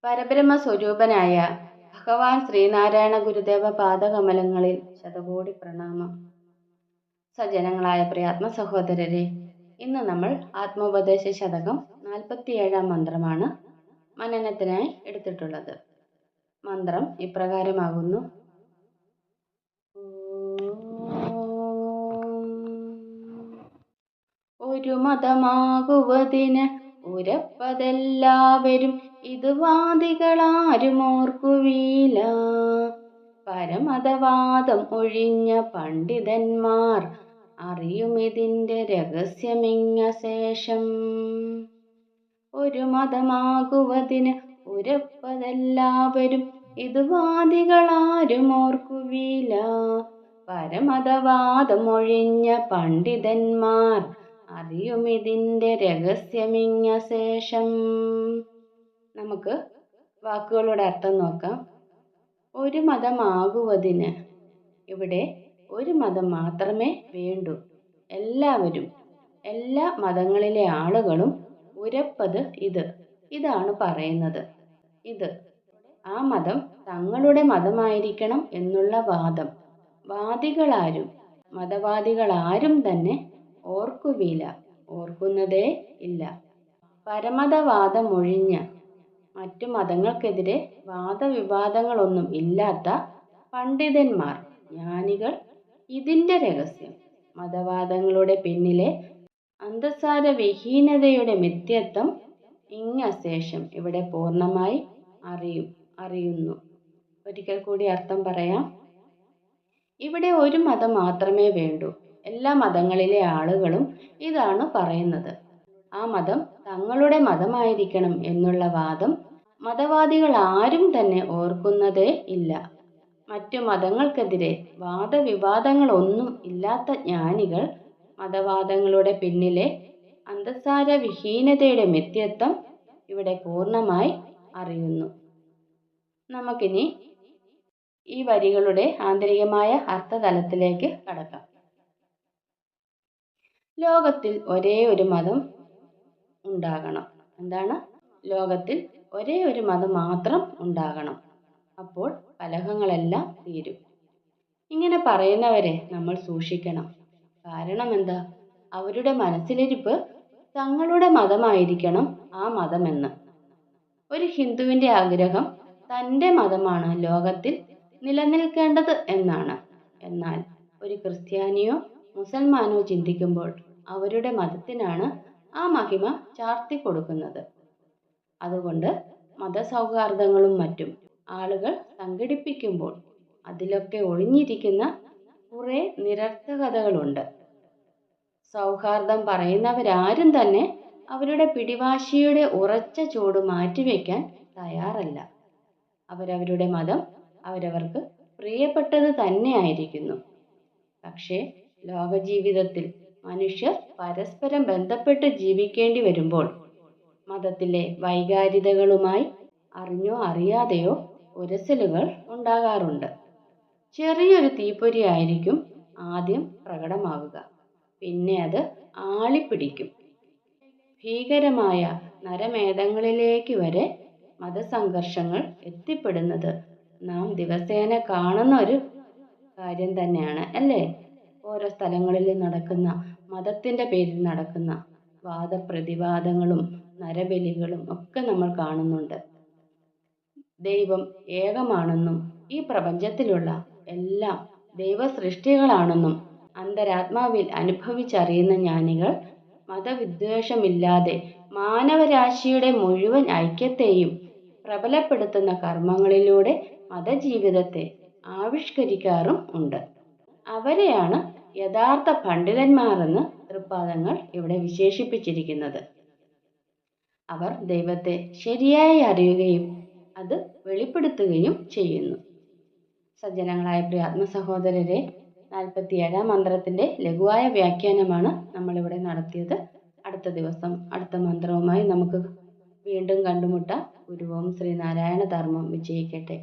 പരബ്രഹ്മ സ്വരൂപനായ ഭഗവാൻ ശ്രീനാരായണ ഗുരുദേവ പാദകമലങ്ങളിൽ ശതകോടി പ്രണാമം. സജ്ജനങ്ങളായ പ്രിയാത്മ സഹോദരരെ, ഇന്ന് നമ്മൾ ആത്മോപദേശ ശതകം 47-ാം മന്ത്രമാണ് മനനത്തിനായി എടുത്തിട്ടുള്ളത്. മന്ത്രം ഇപ്രകാരമാകുന്നു: ഒരു മതമാകുവതിന് ഉരപ്പതെല്ലാവരും ഇത് വാദികളാരും ഓർക്കുവീല. പരമതവാദം ഒഴിഞ്ഞ പണ്ഡിതന്മാർ അറിയുമിതിൻ്റെ രഹസ്യമിങ്ങശേഷം. ഒരു മതമാകുവതിന് ഉരപ്പതെല്ലാവരും ഇത് വാദികളാരും ഓർക്കുവീല. പരമതവാദം ഒഴിഞ്ഞ പണ്ഡിതന്മാർ അറിയുമിതിൻ്റെ രഹസ്യമിങ്ങശേഷം. നമുക്ക് വാക്കുകളുടെ അർത്ഥം നോക്കാം. ഒരു മതമാകുവതിന്, ഇവിടെ ഒരു മതം മാത്രമേ വേണ്ടൂ. എല്ലാവരും, എല്ലാ മതങ്ങളിലെ ആളുകളും ഉരപ്പത് ഇതാണ് പറയുന്നത്. ആ മതം തങ്ങളുടെ മതമായിരിക്കണം എന്നുള്ള വാദം വാദികളാരും, മതവാദികളാരും തന്നെ ഓർക്കുവില, ഓർക്കുന്നതേ ഇല്ല. പരമതവാദം ഒഴിഞ്ഞ, മറ്റു മതങ്ങൾക്കെതിരെ വാദവിവാദങ്ങളൊന്നും ഇല്ലാത്ത പണ്ഡിതന്മാർ, ജ്ഞാനികൾ ഇതിൻ്റെ രഹസ്യം, മതവാദങ്ങളുടെ പിന്നിലെ അന്തസാരവിഹീനതയുടെ മിഥ്യത്വം ഇങ്ങശേഷം, ഇവിടെ പൂർണ്ണമായി അറിയുന്നു. ഒരിക്കൽ കൂടി അർത്ഥം പറയാം. ഇവിടെ ഒരു മതം മാത്രമേ വേണ്ടൂ. എല്ലാ മതങ്ങളിലെ ആളുകളും ഇതാണ് പറയുന്നത്. ആ മതം തങ്ങളുടെ മതമായിരിക്കണം എന്നുള്ള വാദം മതവാദികൾ ആരും തന്നെ ഓർക്കുന്നതേ ഇല്ല. മറ്റു മതങ്ങൾക്കെതിരെ വാദവിവാദങ്ങളൊന്നും ഇല്ലാത്ത ജ്ഞാനികൾ മതവാദങ്ങളുടെ പിന്നിലെ അന്തസാരവിഹീനതയുടെ മിഥ്യത്വം ഇവിടെ പൂർണ്ണമായി അറിയുന്നു. നമുക്കിനി ഈ വരികളുടെ ആന്തരികമായ അർത്ഥതലത്തിലേക്ക് കടക്കാം. ലോകത്തിൽ ഒരേ ഒരു മതം ഉണ്ടാകണം. എന്താണ്? ലോകത്തിൽ ഒരേ ഒരു മതം മാത്രം ഉണ്ടാകണം. അപ്പോൾ കലഹങ്ങളെല്ലാം തീരും. ഇങ്ങനെ പറയുന്നവരെ നമ്മൾ സൂക്ഷിക്കണം. കാരണം എന്താ? അവരുടെ മനസ്സിലിരിപ്പ് തങ്ങളുടെ മതമായിരിക്കണം ആ മതമെന്ന്. ഒരു ഹിന്ദുവിൻ്റെ ആഗ്രഹം തൻ്റെ മതമാണ് ലോകത്തിൽ നിലനിൽക്കേണ്ടത് എന്നാണ്. എന്നാൽ ഒരു ക്രിസ്ത്യാനിയോ മുസൽമാനോ ചിന്തിക്കുമ്പോൾ അവരുടെ മതത്തിനാണ് ആ മഹിമ ചാർത്തിക്കൊടുക്കുന്നത്. അതുകൊണ്ട് മതസൗഹാർദ്ദങ്ങളും മറ്റും ആളുകൾ സംഘടിപ്പിക്കുമ്പോൾ അതിലൊക്കെ ഒളിഞ്ഞിരിക്കുന്ന കുറേ നിരർത്ഥകതകളുണ്ട്. സൗഹാർദ്ദം പറയുന്നവരാരും തന്നെ അവരുടെ പിടിവാശിയുടെ ഉറച്ച ചൂട് മാറ്റിവെക്കാൻ തയ്യാറല്ല. അവരവരുടെ മതം അവരവർക്ക് പ്രിയപ്പെട്ടത് തന്നെയായിരിക്കുന്നു. പക്ഷേ ലോകജീവിതത്തിൽ മനുഷ്യർ പരസ്പരം ബന്ധപ്പെട്ട് ജീവിക്കേണ്ടി വരുമ്പോൾ മതത്തിലെ വൈകാരികതകളുമായി അറിഞ്ഞോ അറിയാതെയോ ഉരസലുകൾ ഉണ്ടാകാറുണ്ട്. ചെറിയൊരു തീപ്പൊരി ആയിരിക്കും ആദ്യം പ്രകടമാവുക. പിന്നെ അത് ആളിപ്പിടിക്കും. ഭീകരമായ നരമേധങ്ങളിലേക്ക് വരെ മതസംഘർഷങ്ങൾ എത്തിപ്പെടുന്നത് നാം ദിവസേന കാണുന്ന ഒരു കാര്യം തന്നെയാണ്, അല്ലേ? ഓരോ സ്ഥലങ്ങളിൽ നടക്കുന്ന, മതത്തിൻ്റെ പേരിൽ നടക്കുന്ന വാദപ്രതിവാദങ്ങളും നരബലികളും ഒക്കെ നമ്മൾ കാണുന്നുണ്ട്. ദൈവം ഏകമാണെന്നും ഈ പ്രപഞ്ചത്തിലുള്ള എല്ലാം ദൈവസൃഷ്ടികളാണെന്നും അന്തരാത്മാവിൽ അനുഭവിച്ചറിയുന്ന ജ്ഞാനികൾ മതവിദ്വേഷമില്ലാതെ മാനവരാശിയുടെ മുഴുവൻ ഐക്യത്തെയും പ്രബലപ്പെടുത്തുന്ന കർമ്മങ്ങളിലൂടെ മതജീവിതത്തെ ആവിഷ്കരിക്കാറും ഉണ്ട്. അവരെയാണ് യഥാർത്ഥ പണ്ഡിതന്മാരെന്ന് തൃപ്പാദങ്ങൾ ഇവിടെ വിശേഷിപ്പിച്ചിരിക്കുന്നത്. അവർ ദൈവത്തെ ശരിയായി അറിയുകയും അത് വെളിപ്പെടുത്തുകയും ചെയ്യുന്നു. സജ്ജനങ്ങളായ പ്രിയാത്മ സഹോദരരെ, 47-ാം മന്ത്രത്തിൻ്റെ ലഘുവായ വ്യാഖ്യാനമാണ് നമ്മളിവിടെ നടത്തിയത്. അടുത്ത ദിവസം അടുത്ത മന്ത്രവുമായി നമുക്ക് വീണ്ടും കണ്ടുമുട്ടാം. ഗുരുവും ശ്രീനാരായണ ധർമ്മം വിജയിക്കട്ടെ.